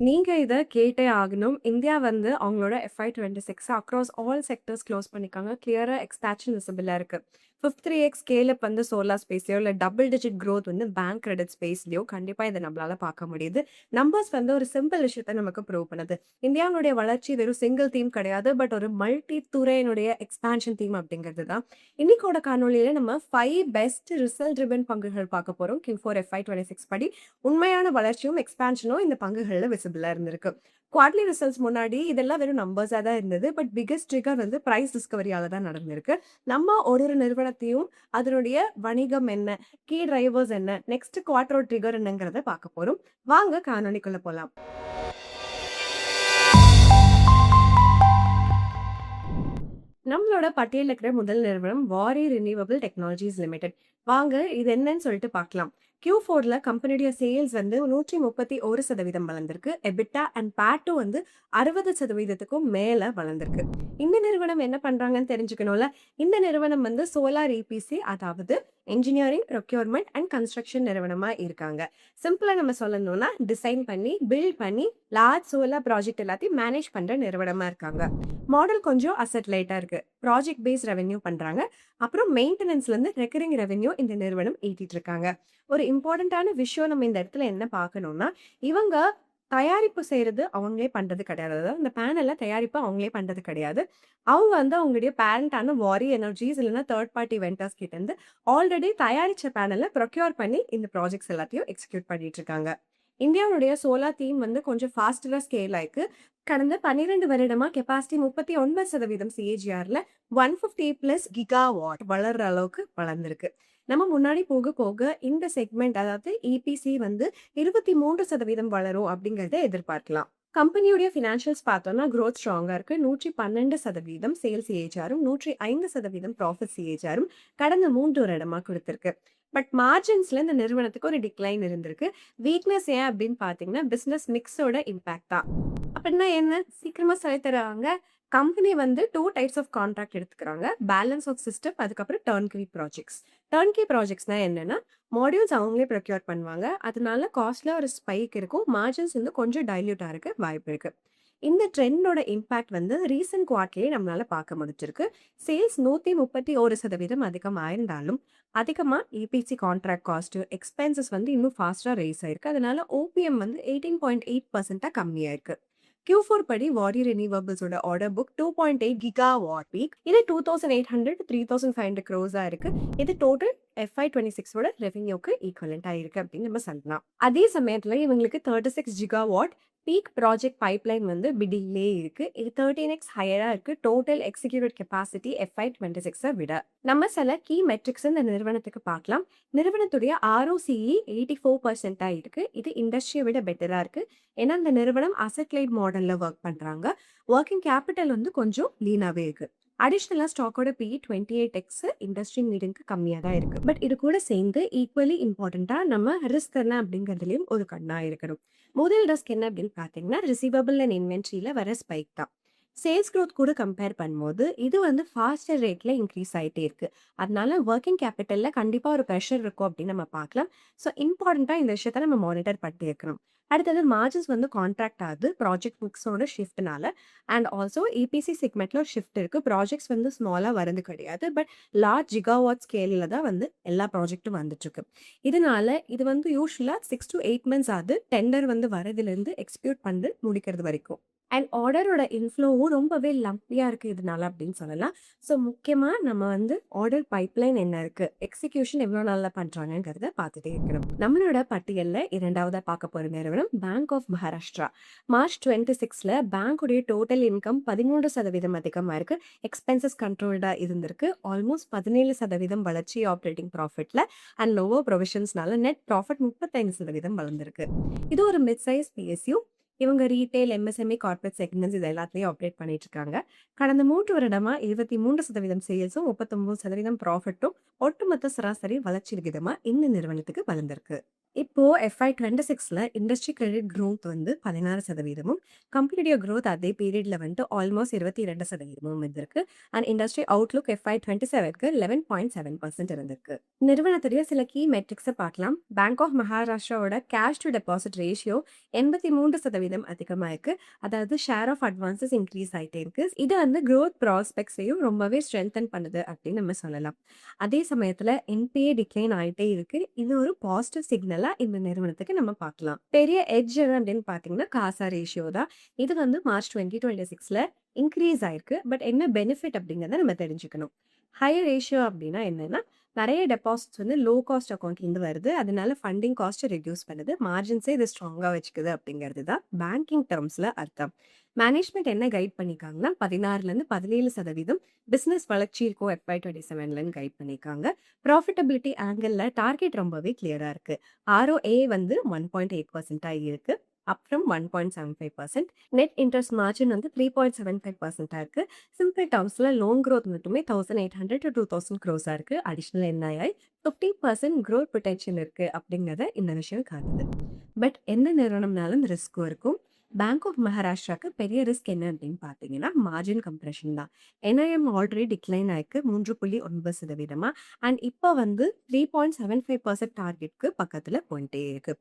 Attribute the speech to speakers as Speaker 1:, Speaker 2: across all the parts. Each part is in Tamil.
Speaker 1: நீங்க இத கேட்டே ஆகணும். இந்தியா வந்து அவங்களோட FY26 across all sectors close பண்ணியிருக்காங்க. கிளியரா எக்ஸ்பான்ஷன் விசிபிளா இருக்கு. 53x ஸ்கேல் அப் வந்து சோலார் ஸ்பேஸ்லயோ, இல்ல டபுள் டிஜிட் குரோத் வந்து பேங்க் கிரெடிட் ஸ்பேஸ்லயோ கண்டிப்பா இத நம்மளால பார்க்க முடியுது. நம்பர்ஸ் வந்து ஒரு சிம்பிள் விஷயத்த நமக்கு ப்ரூவ் பண்ணுது. இந்தியாவினுடைய வளர்ச்சி வெறும் சிங்கிள் தீம் கிடையாது. பட் ஒரு மல்டி துறையினுடைய எக்ஸ்பான்ஷன் தீம் அப்படிங்கிறது தான். இன்னைக்கோட காணொளியில நம்ம 5 பெஸ்ட் ரிசல்ட் ட்ரிவன் பங்குகள் பார்க்க போறோம். Q4 FY26 படி உண்மையான வளர்ச்சியும், எக்ஸ்பான்ஷனும் இந்த பங்குகள்ல விசிபிளா இருந்திருக்கு. குவார்ட்டர்லி ரிசல்ட்ஸ் முன்னாடி இதெல்லாம் வெறும் நம்பர்ஸா தான் இருந்தது. பட் பிக்கஸ்ட் ட்ரிகர் வந்து பிரைஸ் டிஸ்கவரியால தான் நடந்திருக்கு. நம்ம ஒரு நிறுவனத்தையும் அதனுடைய வணிகம் என்ன? கீ டிரைவர்ஸ் என்ன? நெக்ஸ்ட் குவார்ட்டர் ட்ரிகர் என்னங்கிறத பார்க்க போறோம். வாங்க காணொளிக்குள்ள போலாம். நம்மளோட பட்டியல்ல இருக்கிற முதல் நிறுவனம் வாரி ரினியூவபிள் டெக்னாலஜிஸ் லிமிடெட். வாங்க இது என்னன்னு சொல்லிட்டு பார்க்கலாம். Q4ல கம்பெனியுடைய சேல்ஸ் வந்து 131% வளர்ந்திருக்கு. எபிட்டா அண்ட் பேட்டும் வந்து 60%க்கும் மேல வளர்ந்திருக்கு. இந்த நிறுவனம் என்ன பண்றாங்கன்னு தெரிஞ்சுக்கணும்ல. இந்த நிறுவனம் வந்து சோலார் EPC, அதாவது என்ஜினியரிங், ப்ரொக்யூர்மென்ட் அண்ட் கன்ஸ்ட்ரக்ஷன் நிறுவனமா இருக்காங்க. சிம்பிளா நம்ம சொல்லணும்னா டிசைன் பண்ணி, பில்ட் பண்ணி லார்ஜ் சோலார் ப்ராஜெக்ட் எல்லாத்தையும் மேனேஜ் பண்ற நிறுவனமா இருக்காங்க. மாடல் கொஞ்சம் அசெட் லைட்டா இருக்கு. ப்ராஜெக்ட் பேஸ் ரெவென்யூ பண்றாங்க. அப்புறம் மெயின்டனன்ஸ்ல இருந்து ரெக்கரிங் ரெவென்யூ இந்த நிறுவனம் ஈட்டிட்டு இருக்காங்க. ஒரு இம்பார்ட்டன்ட்டான விஷயம் நம்ம இந்த இடத்துல என்ன பார்க்கணும்னா, இவங்க தயாரிப்பு செய்றது அவங்களே பண்றது கிடையாது. அதாவது இந்த பேனல்ல தயாரிப்பு அவங்களே பண்றது கிடையாது. அவங்க வந்து அவங்களுடைய பேரண்டான வாரி எனர்ஜிஸ் இல்லன்னா தேர்ட் பார்ட்டி வெண்டர்ஸ் கிட்ட இருந்து ஆல்ரெடி தயாரிச்ச பேனல ப்ரொக்யூர் பண்ணி இந்த ப்ராஜெக்ட்ஸ் எல்லாத்தையும் எக்ஸிக்யூட் பண்ணிட்டு இருக்காங்க. இந்தியாவுடைய சோலார் தீம் வந்து கொஞ்சம் ஃபாஸ்டரா ஸ்கேல் ஆயிருக்கு. கடந்த 12 வருடமா கெப்பாசிட்டி 39% CAGRல 150 பிளஸ் கிகாவாட் வளர்ற அளவுக்கு வளர்ந்திருக்கு. நம்ம முன்னாடி போக போக இந்த செக்மெண்ட், அதாவது EPC வந்து 23% வளரும் அப்படிங்கிறத எதிர்பார்க்கலாம். கம்பெனியுடைய ஃபினான்ஷியல்ஸ் பார்த்தோம்னா growth ஸ்ட்ராங்கா இருக்கு. 112% சேல்ஸ் CAGRம், 105% ப்ராஃபிட் CAGRம் கடந்த 3 வருடமா குடுத்திருக்கு. பட் மார்ஜின்ஸ்ல இந்த நிறுவனத்துக்கு ஒரு டிக்ளைன் இருந்திருக்கு. வீக்னஸ் ஏன் அப்படின்னு பார்த்தீங்கன்னா, பிசினஸ் மிக்ஸோட இம்பாக்ட் தான். அப்படின்னா என்ன? சீக்கிரமா சொல்லி தருவாங்க. கம்பெனி வந்து 2 டைப்ஸ் ஆஃப் கான்ட்ராக்ட் எடுத்துக்கிறாங்க. பேலன்ஸ் ஆஃப் சிஸ்டம், அதுக்கப்புறம் டர்ன்கி ப்ராஜெக்ட்ஸ். டர்ன்கி ப்ராஜெக்ட்ஸ்னா என்னன்னா, மாடியூல்ஸ் அவங்களே ப்ரொக்யூர் பண்ணுவாங்க. அதனால காஸ்ட்ல ஒரு ஸ்பைக் இருக்கும். மார்ஜின்ஸ் வந்து கொஞ்சம் டைல்யூட் ஆகறக்கு வாய்ப்பு இருக்கு. இந்த ட்ரெண்டோட இம்பாக்ட் வந்து ரீசென்ட் குவார்ட்டர்லயே நம்மளால பார்க்க முடிஞ்சிருக்கு. சேல்ஸ் 131% அதிகமாயிருந்தாலும், அதிகமா EPC கான்ட்ராக்ட் காஸ்ட், எக்ஸ்பென்சஸ் வந்து இன்னும் ஃபாஸ்ட்டா ரைஸ் ஆயிருக்கு. அதனால OPM வந்து 18.8% கம்மியாயிருக்கு. Q4 படி வாரி ரினியூவபிள்ஸோட ஆர்டர் புக் 2.8 கிகாவாட் பீக். இது 2800 3500 crores இருக்கு. இது டோட்டல் FY26ஓட ரெவென்யூக்கு ஈக்குவலன்ட்டா இருக்கு அப்படின்னு நம்ம சொல்லலாம். அதே சமயத்துல இவங்களுக்கு 36 ஜிகாவாட் பீக் ப்ராஜெக்ட் பைப்லைன் வந்து பிடிங்லயே இருக்கு. இது 13x ஹையரா இருக்கு டோட்டல் எக்ஸிக்யூட்டட் கெப்பாசிட்டி FY26 விட. நம்ம சில கீ மெட்ரிக்ஸ் இந்த நிறுவனத்துக்கு பார்க்கலாம். நிறுவனத்துடைய ROCE 84% இருக்கு. இது இண்டஸ்ட்ரியை விட பெட்டரா இருக்கு. ஏன்னா இந்த நிறுவனம் அசெட் லைட் மாடல்ல ஒர்க் பண்றாங்க. ஒர்க்கிங் கேபிட்டல் வந்து கொஞ்சம் லீனாவே இருக்கு. அடிஷனலா ஸ்டாக்கோட PE 28x இண்டஸ்ட்ரி மீடியம்க்கு கம்மியா தான் இருக்கு. பட் இது கூட சேர்ந்து ஈக்குவலி இம்பார்ட்டன்ட்டா நம்ம ரிஸ்க் என்ன அப்படிங்கிறதுலயும் ஒரு கண்ணா இருக்கணும். முதல் ரிஸ்க் என்ன அப்படின்னு பார்த்தீங்கன்னா, ரிசீவபிள் அண்ட் இன்வென்ட்ரியில வர ஸ்பைக் தான். சேல்ஸ் குரோத் கூட கம்பேர் பண்ணும்போது இது வந்து ஃபாஸ்டர் ரேட்ல இன்க்ரீஸ் ஆயிட்டே இருக்கு. அதனால ஒர்க்கிங் கேபிட்டல்ல கண்டிப்பா ஒரு ப்ரெஷர் இருக்கும் அப்படின்னு நம்ம பார்க்கலாம். ஸோ இம்பார்ட்டன்ட்டா இந்த விஷயத்த நம்ம மானிட்டர் பண்ணிட்டே இருக்கணும். அடுத்தது மார்ஜின்ஸ் வந்து கான்ட்ராக்ட் ஆகுது ப்ராஜெக்ட் மிக்ஸோட ஷிஃப்ட்னால. அண்ட் ஆல்சோ EPC செக்மெண்ட்ல ஒரு ஷிஃப்ட் இருக்கு. ப்ராஜெக்ட்ஸ் வந்து ஸ்மாலா வரது கிடையாது. பட் லார்ஜ் ஜிகாவாட் ஸ்கேல்ல தான் வந்து எல்லா ப்ராஜெக்ட்டும் வந்துட்டு இருக்கு. இதனால இது வந்து யூசுவலா 6 to 8 மந்த்ஸ் ஆகுது. டெண்டர் வந்து வரதுலேருந்து எக்ஸிக்யூட் பண்ணி முடிக்கிறது வரைக்கும். அண்ட் ஆர்டரோட இன்ஃப்ளோவும் ரொம்பவே லம்பியா இருக்கு இதனால அப்படின்னு சொல்லலாம். ஸோ முக்கியமா நம்ம வந்து ஆர்டர் பைப்லைன் என்ன இருக்கு, எக்ஸிகியூஷன் எவ்வளோ நாள்ல பண்றாங்கங்கிறத பார்த்துட்டே இருக்கணும். நம்மளோட பட்டியல்ல 2வதா பார்க்க போற நிறுவனம் பேங்க் ஆஃப் மகாராஷ்டிரா. மார்ச் 26ல பேங்குடைய டோட்டல் இன்கம் 13% அதிகமா இருக்கு. எக்ஸ்பென்சஸ் கண்ட்ரோல்டா இருந்திருக்கு. ஆல்மோஸ்ட் 17% வளர்ச்சி ஆப்ரேட்டிங் ப்ராஃபிட்ல. அண்ட் லோவர் ப்ரொவிஷன்ஸ்னால நெட் ப்ராஃபிட் 35% வளர்ந்திருக்கு. இது ஒரு மிட் சைஸ் PSU. இவங்க ரீட்டெயில், எம்எஸ்எம்இ, கார்ப்பரேட் செக்மெண்ட்ஸ் இது எல்லாத்துலயும் ஆப்பரேட் பண்ணிட்டு இருக்காங்க. கடந்த 3 வருடமா 23% சேல்ஸும், 39% ப்ராஃபிட்டும் ஒட்டுமொத்த சராசரி வளர்ச்சி விகிதமா இந்த நிறுவனத்துக்கு வளர்ந்திருக்கு. இப்போ FY 26ல இண்டஸ்ட்ரி கிரெடிட் குரோத் வந்து 16%, கம்பெனியுடைய குரோத் அதே பீரியட்ல வந்துட்டு ஆல்மோஸ்ட் 22% இருந்திருக்கு. அண்ட் இண்டஸ்ட்ரி அவுட்லுக் FY 27க்கு 11.7% இருந்திருக்கு. நிறுவனத்துடைய சில கீ மெட்ரிக்ஸை பார்க்கலாம். பேங்க் ஆஃப் மகாராஷ்டிராவோட கேஷ் டு டெபாசிட் ரேஷியோ 83% அதிகமா இருக்கு. அதாவது ஷேர் ஆஃப் அட்வான்சஸ் இன்க்ரீஸ் ஆயிட்டே இருக்கு. இது வந்து growth ப்ராஸ்பெக்ட்ஸையும் ரொம்பவே ஸ்ட்ரென்தன் பண்ணுது அப்படின்னு நம்ம சொல்லலாம். அதே சமயத்துல என்பிஏ டிக்ளைன் ஆயிட்டே இருக்கு. இது ஒரு பாசிட்டிவ் சிக்னலா இந்த நிறுவனத்துக்கு நம்ம பார்க்கலாம். பெரிய எட்ஜ் என்ன அப்படின்னு பாத்தீங்கன்னா காசா ரேஷியோ தான். இது வந்து மார்ச் 2026ல இன்க்ரீஸ் ஆயிருக்கு. பட் என்ன பெனிஃபிட் அப்படிங்கிறத நம்ம தெரிஞ்சுக்கணும். ஹையர் ரேஷியோ அப்படின்னா என்னன்னா நிறைய டெபாசிட்ஸ் வந்து லோ காஸ்ட் அக்கௌண்ட்லேருந்து வருது. அதனால ஃபண்டிங் காஸ்ட்டை ரெடியூஸ் பண்ணுது. மார்ஜின்ஸே இது ஸ்ட்ராங்காக வச்சுக்குது அப்படிங்கிறது தான் பேங்கிங் டேர்ம்ஸில் அர்த்தம். மேனேஜ்மெண்ட் என்ன கைட் பண்ணியிருக்காங்கன்னா 16லேருந்து 17% பிஸ்னஸ் வளர்ச்சி இருக்கும் FY 27லன்னு கைட் பண்ணியிருக்காங்க. ப்ராஃபிட்டபிலிட்டி ஆங்கிளில் டார்கெட் ரொம்பவே கிளியராக இருக்குது. ROA வந்து 1.8% இருக்கு. Up from 1.75%. Net interest margin வந்து 3.75% இருக்கு. சிம்பிள் டேர்ம்ஸ்ல லோன் growth மட்டுமே 1800 to 2000 crores இருக்கு. அடிஷனல் NII 50% growth potential இருக்கு அப்படிங்கிறத இந்த விஷயம் காட்டுது. பட் எந்த நிறுவனம்னாலும் ரிஸ்க்கும் இருக்கும். பேங்க் ஆஃப் மகாராஷ்டிராக்கு பெரிய ரிஸ்க் என்ன அப்படின்னு பார்த்தீங்கன்னா மார்ஜின் கம்ப்ரெஷன் தான். NIM ஆல்ரெடி டிக்ளைன் ஆயிருக்கு 3.9% அண்ட் இப்போ வந்து 3.75% டார்கெட்க்கு பக்கத்துல போயிட்டே இருக்கு.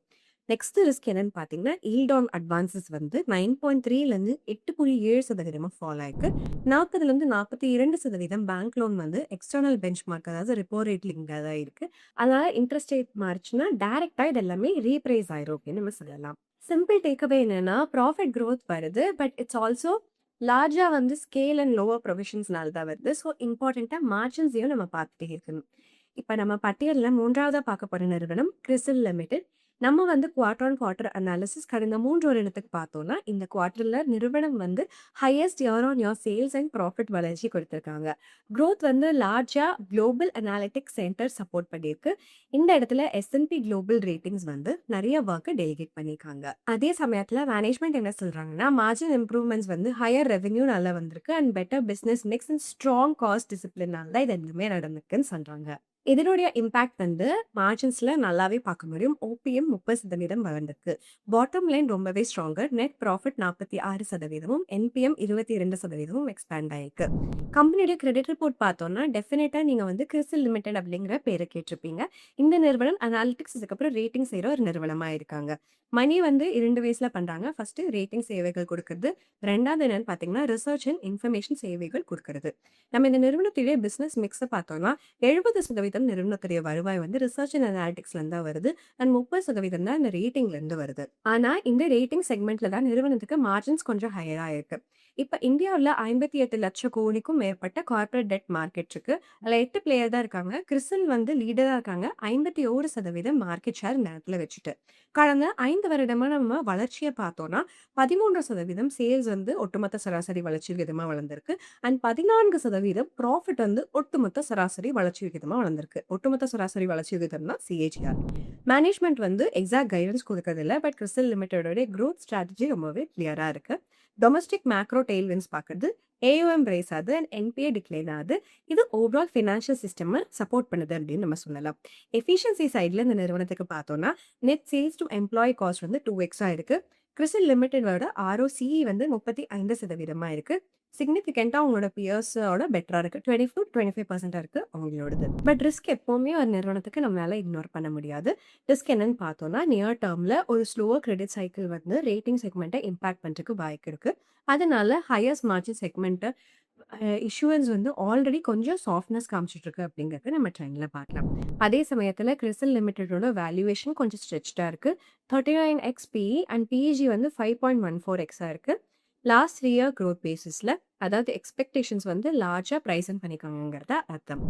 Speaker 1: நெக்ஸ்ட் ரிஸ்க் என்னன்னு பார்த்தீங்கன்னா ஈல்ட் ஆன் அட்வான்சஸ் வந்து 9.3லேருந்து 8.7% ஃபால் ஆயிருக்கு. 40லேருந்து 42% பேங்க் லோன் வந்து எக்ஸ்டர்னல் பெஞ்ச் மார்க் அதாவது ரிப்போ ரேட் லிங்காக தான் இருக்கு. அதனால இன்ட்ரெஸ்ட் ரேட் மாறிச்சுன்னா டைரக்டா இது எல்லாமே ரீப்ரைஸ் ஆயிரும் அப்படின்னு நம்ம சொல்லலாம். சிம்பிள் டேக்அவே என்னன்னா ப்ராஃபிட் growth வருது. பட் இட்ஸ் ஆல்சோ லார்ஜா வந்து ஸ்கேல் அண்ட் லோவர் ப்ரொவிஷன்ஸ்னால தான் வருது. ஸோ இம்பார்ட்டண்ட்டாக மார்ஜின்ஸையும் நம்ம பார்த்துட்டே இருக்கணும். இப்போ நம்ம பட்டியலில் 3வதா பார்க்க போகிற நிறுவனம் கிறிசில் லிமிடெட். நம்ம வந்து குவார்டர் ஆன் குவார்டர் அனாலிசிஸ் கடந்த 3 வருடத்துக்கு பார்த்தோம்னா இந்த குவார்டரில் நிறுவனம் வந்து highest year on year sales and profit வளர்ச்சி கொடுத்துருக்காங்க. growth வந்து லார்ஜா குளோபல் அனாலிட்டிக்ஸ் சென்டர் சப்போர்ட் பண்ணியிருக்கு. இந்த இடத்துல S&P குளோபல் ரேட்டிங்ஸ் வந்து நிறைய ஒர்க்கை டெலிகேட் பண்ணியிருக்காங்க. அதே சமயத்தில் மேனேஜ்மெண்ட் என்ன சொல்றாங்கன்னா மார்ஜின் இம்ப்ரூவ்மெண்ட்ஸ் வந்து ஹையர் ரெவென்யூ நல்லா வந்திருக்கு and better business mix and strong cost டிசிப்ளினால தான் இது எதுவுமே நடந்திருக்குன்னு சொல்றாங்க. இதனுடைய இம்பாக்ட் வந்து மார்ஜின்ஸ்ல நல்லாவே பார்க்க முடியும். ஓபிஎம் 30% வளர்ந்திருக்கு. பாட்டம் லைன் ரொம்பவே stronger. Net profit 46%, NPM 22% expand ஆயிருக்கு. கம்பெனியோட கிரெடிட் ரிப்போர்ட் பார்த்தோம்னா டெஃபினட்டா நீங்க வந்து கிறிசில் லிமிடெட் அப்படிங்கிற பேரை கேட்டிருப்பீங்க. இந்த நிறுவனம் அனாலிட்டிக்ஸ் அதுக்கப்புறம் ரேட்டிங் செய்யற ஒரு நிறுவனமா இருக்காங்க. மணி வந்து 2 வேஸ்ல பண்றாங்க. ஃபர்ஸ்ட் ரேட்டிங் சேவைகள் கொடுக்கறது. ரெண்டாவது என்னன்னு பார்த்தீங்கன்னா ரிசர்ச் அண்ட் இன்ஃபர்மேஷன் சேவைகள் கொடுக்கறது. நம்ம இந்த நிறுவனத்துடைய பிசினஸ் மிக்ஸை பார்த்தோம்னா 70% நிறுவனத்துடைய வருவாய் வந்து ரிசர்ச் அண்ட் அனாலிட்டிக்ஸ்ல இருந்து தான் வருது. அண்ட் 30% தான் இந்த ரேட்டிங்ல இருந்து வருது. ஆனா இந்த ரேட்டிங் செக்மெண்ட்ல தான் நிறுவனத்துக்கு மார்ஜின்ஸ் கொஞ்சம் ஹையரா இருக்கு. இப்ப இந்தியாவில் 58 லட்சம் கோடிக்கும் மேற்பட்ட கார்பரேட் டெட் மார்க்கெட் இருக்கு. அதுல 8 பிளேயர் தான் இருக்காங்க. கிறிசில் வந்து லீடரா இருக்காங்க. 51% மார்க்கெட் ஷேர் இந்த இடத்துல வச்சுட்டு கடந்த 5 வருடமா நம்ம வளர்ச்சியை பார்த்தோம்னா 13% சேல்ஸ் வந்து ஒட்டுமொத்த சராசரி வளர்ச்சி விகிதமா வளர்ந்திருக்கு. அண்ட் 14% ப்ராஃபிட் வந்து ஒட்டுமொத்த சராசரி வளர்ச்சி விகிதமா வளர்ந்திருக்கு. ஒட்டுமொத்த சராசரி வளர்ச்சி விகிதம் தான் CAGR. மேனேஜ்மெண்ட் வந்து எக்ஸாக்ட் கைடன்ஸ் கொடுக்கறது இல்லை. பட் கிறிசில் லிமிடெடோட growth ஸ்ட்ராட்டஜி ரொம்பவே கிளியரா இருக்கு. டொமஸ்டிக் மேக்ரோ டெய்ல்வின்ஸ் பார்க்கறது, AUM ரைஸ் ஆகுது அண்ட் NPA டிக்ளைன் ஆகுது. இது ஓவரால் ஃபினான்ஷியல் சிஸ்டம் சப்போர்ட் பண்ணுது அப்படின்னு நம்ம சொல்லலாம். எஃபிஷியன்சி சைடில் இந்த நிறுவனத்துக்கு பார்த்தோம்னா net sales to employee cost வந்து 2x இருக்கு. கிறிசில் லிமிடெடோட ROCE வந்து 35% இருக்கு. சிக்னிஃபிகண்டா அவங்களோட பியர்ஸோட பெட்டரா இருக்கு. 24-25% இருக்கு அவங்களோடது. பட் ரிஸ்க் எப்பவுமே ஒரு நிறுவனத்துக்கு நம்மளால இக்னோர் பண்ண முடியாது. ரிஸ்க் என்னன்னு பார்த்தோம்னா நியர் டேர்ம்ல ஒரு ஸ்லோவர் கிரெடிட் சைக்கிள் வந்து ரேட்டிங் செக்மெண்ட்டை இம்பாக்ட் பண்றதுக்கு வாய்ப்பு இருக்கு. அதனால ஹையஸ்ட் மார்ஜின் செக்மெண்ட் இஷ்யூவன்ஸ் வந்து ஆல்ரெடி கொஞ்சம் சாஃப்ட்னஸ் காமிச்சிட்டு இருக்கு அப்படிங்கறத நம்ம ட்ரெண்ட்ல பார்க்கலாம். அதே சமயத்துல கிறிசில் லிமிடெடோட வேல்யூவேஷன் கொஞ்சம் ஸ்ட்ரெச்டா இருக்கு. 39x PE அண்ட் PEG வந்து 5.14x இருக்கு. லாஸ்ட் 3 இயர் growth பேசிஸ்ல அதாவது எக்ஸ்பெக்டேஷன்ஸ் வந்து லார்ஜா பிரைசன் பண்ணிக்காங்கங்கிறத அர்த்தம்.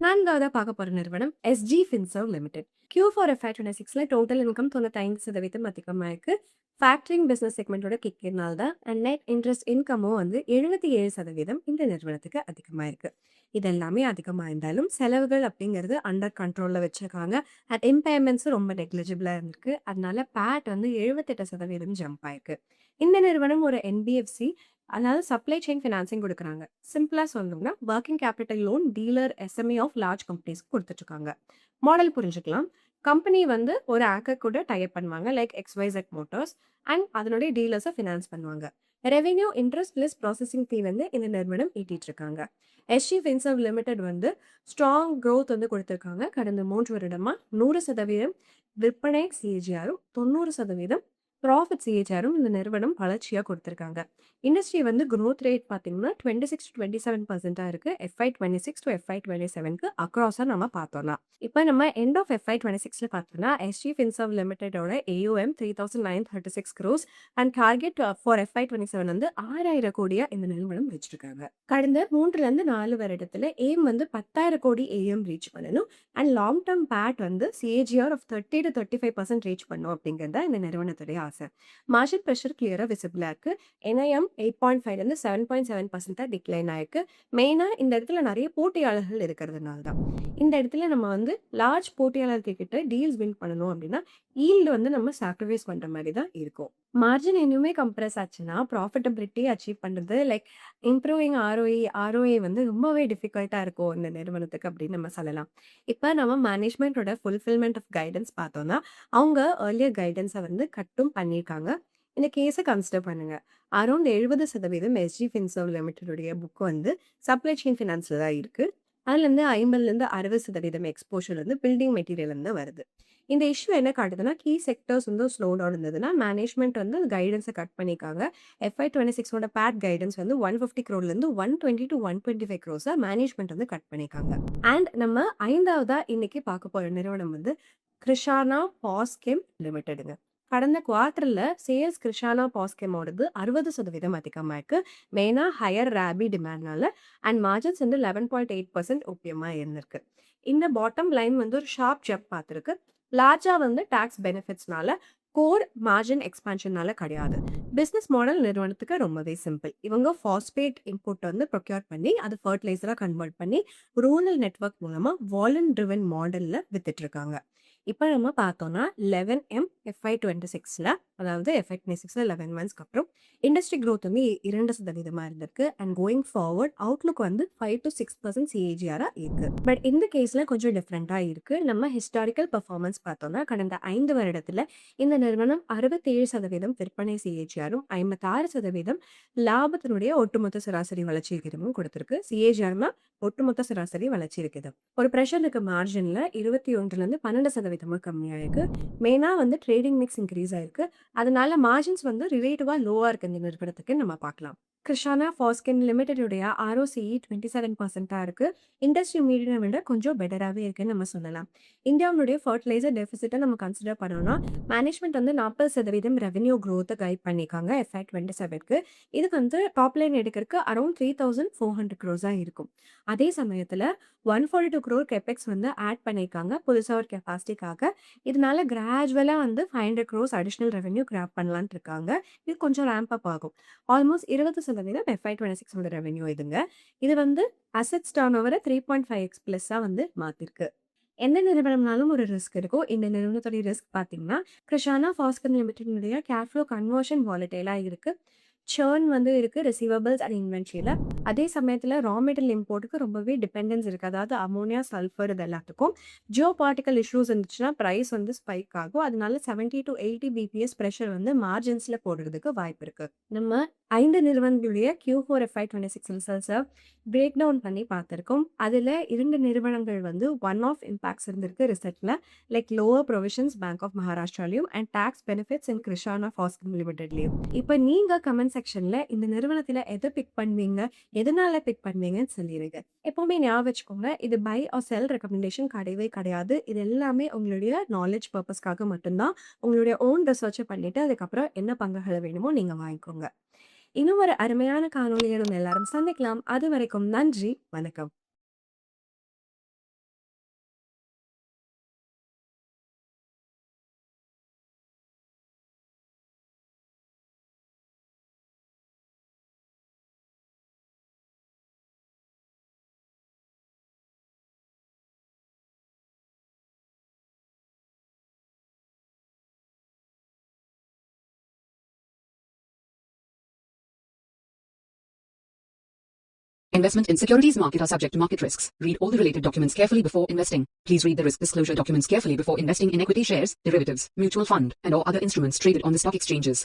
Speaker 1: 4வதா பார்க்க போற நிறுவனம் எஸ்ஜி ஃபின்சர்வ் லிமிடெட். Q4 FY26ல டோட்டல் இன்கம் 95% அதிகமா இருக்கு. ஃபேக்டரிங் பிசினஸ் செக்மெண்டோட கிக்கினால தான் அண்ட் நெட் இன்ட்ரெஸ்ட் இன்கமும் வந்து 77% இந்த நிறுவனத்துக்கு அதிகமா இருக்கு. இது எல்லாமே அதிகமா இருந்தாலும் செலவுகள் அப்படிங்கிறது அண்டர் கண்ட்ரோல்ல வச்சிருக்காங்க. அண்ட் இம்பேர்மெண்ட்ஸும் ரொம்ப நெக்லிஜிபிளா இருந்திருக்கு. அதனால பேட் வந்து 78% ஜம்ப் ஆயிருக்கு. இந்த நிறுவனம் ஒரு என்பிஎஃப்சி, அதாவது சப்ளை செயின் ஃபினான்சிங் குடுக்குறாங்க. சிம்பிளா சொல்லணும்னா, working capital loan, dealer, SME of large கம்பெனிஸ்க்கு குடுத்துட்டுருக்காங்க. மாடல் புரிஞ்சுக்கலாம். கம்பெனி வந்து ஒரு ஆங்கர் கூட டை அப் பண்ணுவாங்க. லைக் எக்ஸ்ஒய்இசட் மோட்டார்ஸ் அண்ட் அதனுடைய டீலர்ஸ ஃபினான்ஸ் பண்ணுவாங்க. ரெவென்யூ, இன்ட்ரெஸ்ட் பிளஸ் ப்ராசஸிங் ஃபீ வந்து இந்த நிறுவனம் ஈட்டிட்டு இருக்காங்க. எஸ்ஜி ஃபின்சர்வ் லிமிடெட் வந்து ஸ்ட்ராங் குரோத் வந்து குடுத்திருக்காங்க. கடந்த 3 வருடமா 100% விற்பனை சிஏஜிஆரும், 90% ப்ராஃபிட் சிஏஜிஆரும் இந்த நிறுவனம் வளர்ச்சியா குடுத்திருக்காங்க. இண்டஸ்ட்ரி வந்து குரோத் ரேட் பார்த்தீங்கன்னா 26-27% இருக்கு. FY26 to FY27க்கு அக்ராஸா நம்ம பார்த்தோம்னா. இப்ப நம்ம எண்ட் ஆஃப் FY26ல பார்த்தோம்னா, எஸ்ஜி ஃபின்சர்வ் லிமிடெடோட AUM 3936 crores and target for FY27 வந்து 6000 கோடியா இந்த நிறுவனம் வச்சிருக்காங்க. கடந்த 3லேருந்து 4 வருடத்துல எய்ம் வந்து 10,000 கோடி ஏஎம் ரீச் பண்ணணும். அண்ட் லாங் டர்ம் பேட் வந்து சிஏஜிஆர் ஆஃப் 30-35% ரீச் பண்ணும் அப்படிங்கிறது தான் இந்த நிறுவனத்துடைய ஆசை. மார்ஜின் பிரஷர் கிளியரா விசிபிளா இருக்கு. என்ஐஎம் 8.5லேருந்து 7.7% டிக்ளைன் ஆயிருக்கு. மெயினா இந்த இடத்துல நிறைய போட்டியாளர்கள் இருக்கிறதுனால தான். இந்த இடத்துல நம்ம வந்து லார்ஜ் போட்டியாளர்கள் கிட்ட டீல்ஸ் வின் பண்ணணும் அப்படின்னா, ஈல்டு வந்து நம்ம சாக்ரிஃபைஸ் பண்ற மாதிரி தான் இருக்கும். மார்ஜின் இன்னுமே கம்ப்ரஸ் ஆச்சுன்னா, ப்ராஃபிட்டபிலிட்டி அச்சீவ் பண்றது லைக் இம்ப்ரூவிங் ஆர்ஓஏ வந்து ரொம்பவே டிஃபிகல்ட்டா இருக்கும் இந்த நிறுவனத்துக்கு அப்படின்னு நம்ம சொல்லலாம். இப்ப நம்ம மேனேஜ்மெண்ட்டோட ஃபுல்ஃபில்மென்ட் ஆஃப் கைடன்ஸ் பார்த்தோம்னா, அவங்க ஏர்லியர் கைடன்ஸ வந்து கட்டும் பண்ணியிருக்காங்க. இந்த கேஸ கன்சிடர் பண்ணுங்க. அரவுண்ட் 70% எஸ்ஜி ஃபின்சர்வ் லிமிடெடுடைய புக் வந்து சப்ளை செயின் ஃபினான்ஸ்ல தான் இருக்கு. அதுலேருந்து 50லேருந்து 60% எக்ஸ்போஷர் வந்து பில்டிங் மெட்டீரியல்லேருந்து வருது. இந்த இஷ்யூ என்ன காட்டுதுன்னா, கீ செக்டர்ஸ் வந்து ஸ்லோ டவுன் இருந்ததுன்னா, மேனேஜ்மெண்ட் வந்து கைடன்ஸ கட் பண்ணியிருக்காங்க. FY26ஓட பேட் கைடன்ஸ் வந்து 150 crore-லேருந்து 120 to 125 crores-ஆ மேனேஜ்மெண்ட் வந்து கட் பண்ணியிருக்காங்க. அண்ட் நம்ம 5வதா இன்னைக்கு பார்க்க போற நிறுவனம் வந்து கிருஷானா பாஸ்கெம் லிமிடெடுங்க. கடந்த குவார்ட்டர்ல சேல்ஸ் கிருஷானா பாஸ்கெமோடது 60% அதிகமா இருக்கு. மெயினா ஹையர் ராபி டிமாண்ட்னால அண்ட் மார்ஜின்ஸ் வந்து 11.8% ஓபிஎம்மா இருந்திருக்கு. இந்த பாட்டம் லைன் வந்து ஒரு ஷார்ப் ஜம்ப் பார்த்திருக்கு. லார்ஜா வந்து டாக்ஸ் பெனிஃபிட்ஸ்னால, கோர் மார்ஜின் எக்ஸ்பான்ஷனால கிடையாது. பிசினஸ் மாடல் நிறுவனத்துக்கு ரொம்பவே சிம்பிள். இவங்க பாஸ்பேட் இன்புட் வந்து ப்ரொக்யூர் பண்ணி அதை ஃபர்டிலைசரா கன்வெர்ட் பண்ணி ரூரல் நெட்வொர்க் மூலமா வாலன் ட்ரிவன் மாடல்ல வித்துட்டு இருக்காங்க. இப்ப நம்ம பார்த்தோம்னா 11M FY26ல, அதாவது FY26ல 11 மந்த்ஸ்க்கு அப்புறம் இண்டஸ்ட்ரி growth வந்து 2% இருந்திருக்கு. அண்ட் கோயிங் ஃபார்வர்ட் அவுட்லுக் வந்து 5-6% சிஏஜிஆரா இருக்கு. பட் இந்த கேஸ்ல கொஞ்சம் டிஃப்ரெண்டா இருக்கு. நம்ம ஹிஸ்டாரிக்கல் பெர்ஃபார்மன்ஸ் பார்த்தோம்னா, கடந்த 5 வருடத்துல இந்த நிறுவனம் 67% விற்பனை சிஏஜிஆரும், 56% லாபத்தினுடைய ஒட்டுமொத்த சராசரி வளர்ச்சி விகிதமும் கொடுத்திருக்கு. சிஏஜிஆர்னா ஒட்டுமொத்த சராசரி வளர்ச்சி விகிதம். ஒரு பிரஷர் இருக்கு மார்ஜின்ல 21லேருந்து 12% கம்மியா இருக்கு. மெயினா வந்து ட்ரேடிங் மிக்ஸ் இன்க்ரீஸ் ஆயிருக்கு. அதனால மார்ஜின்ஸ் வந்து ரிலேட்டிவா லோவா இருக்கு இந்த நிறுவனத்துக்கு நம்ம பார்க்கலாம். கிருஷானா பாஸ்கென் லிமிடெடுடைய ஆர்ஓசிஇ 27%-ஆ இருக்கு. இண்டஸ்ட்ரி மீடியனை விட கொஞ்சம் பெட்டராகவே இருக்குன்னு நம்ம சொல்லலாம். இந்தியாவுடைய ஃபர்டிலைசர் டெபிசிட்டை நம்ம கன்சிடர் பண்ணோம்னா, மேனேஜ்மெண்ட் வந்து 40% ரெவென்யூ க்ரோத்தை கைட் பண்ணியிருக்காங்க FY27க்கு. இதுக்கு வந்து டாப் லைன் எடுக்கிறதுக்கு அரௌண்ட் 3,400 crores-ஆ இருக்கும். அதே சமயத்தில் 142 crore கெபெக்ஸ் வந்து ஆட் பண்ணியிருக்காங்க புதுசாக ஒரு கெப்பாசிட்டிக்காக. இதனால கிராஜுவலாக வந்து 500 crores அடிஷ்னல் ரெவென்யூ கிராப் பண்ணலான்ட்டு இருக்காங்க. இது கொஞ்சம் ரேம்ப் அப் ஆகும். ஆல்மோஸ்ட் 20% FY26ஓட ரெவென்யூ இதுங்க. இது வந்து அசெட்ஸ் டர்ன் ஓவரை 3.5x ப்ளஸ்ஸா வந்து மாத்திருக்கு. எந்த நிறுவனம்னாலும் ஒரு ரிஸ்க் இருக்கும். இந்த நிறுவனத்துடைய ரிஸ்க் பார்த்தீங்கன்னா, கிருஷானா பாஸ்கென் லிமிடெட்னுடைய கேஷ் ஃப்ளோ கன்வர்ஷன் வாலடைலா இருக்கு. சர்ன் வந்து இருக்கு ரிசீவபிள்ஸ் அண்ட் இன்வென்ட்ரியில. அதே சமயத்துல ரா மெட்டீரியல் இம்போர்ட்டுக்கு ரொம்பவே டிபெண்டன்ஸ் இருக்கு. அதாவது அமோனியா, சல்ஃபர் இது எல்லாத்துக்கும். ஜியோபாலிட்டிக்கல் இஷ்யூஸ் இருந்துச்சுன்னா பிரைஸ் வந்து ஸ்பைக் ஆகும். அதனால 70-80 பிபிஎஸ் பிரஷர் வந்து மார்ஜின்ஸ்ல போடுறதுக்கு வாய்ப்பு இருக்கு. நம்ம 5 நிறுவனங்களுடைய Q4 FY26 ரிசல்ட்ஸை பிரேக் டவுன் பண்ணி பார்த்திருக்கோம். அதுல 2 நிறுவனங்கள் வந்து ஒன் ஆஃப் இம்பாக்ட்ஸ் இருந்திருக்கு ரிசல்ட்ல. Like lower provisions bank of மகாராஷ்டிராலையும் and tax benefits in Krishana Phoschem லிமிடெட்லையும். இப்போ நீங்க கமெண்ட் செக்ஷன்ல இந்த நிறுவனத்துல எதை பிக் பண்ணுவீங்க, எதனால பிக் பண்ணுவீங்கன்னு சொல்லிடுங்க. எப்பவுமே ஞாபகம் வச்சுக்கோங்க, இது பை ஆர் செல் ரெக்கமெண்டேஷன் கிடையவே கிடையாது. இது எல்லாமே உங்களுடைய நாலேஜ் பர்பஸ்க்காக மட்டும்தான். உங்களுடைய ஓன் ரிசர்ச்சை பண்ணிட்டு அதுக்கப்புறம் என்ன பங்குகளை வேணுமோ நீங்க வாங்கிக்கோங்க. இன்னும் ஒரு அருமையான காணொளியுடன் எல்லாரும் சந்திக்கலாம். அது வரைக்கும் நன்றி, வணக்கம்.
Speaker 2: Investment in securities market are subject to market risks. Read all the related documents carefully before investing. Please read the risk disclosure documents carefully before investing in equity shares, derivatives, mutual fund, and or other instruments traded on the stock exchanges.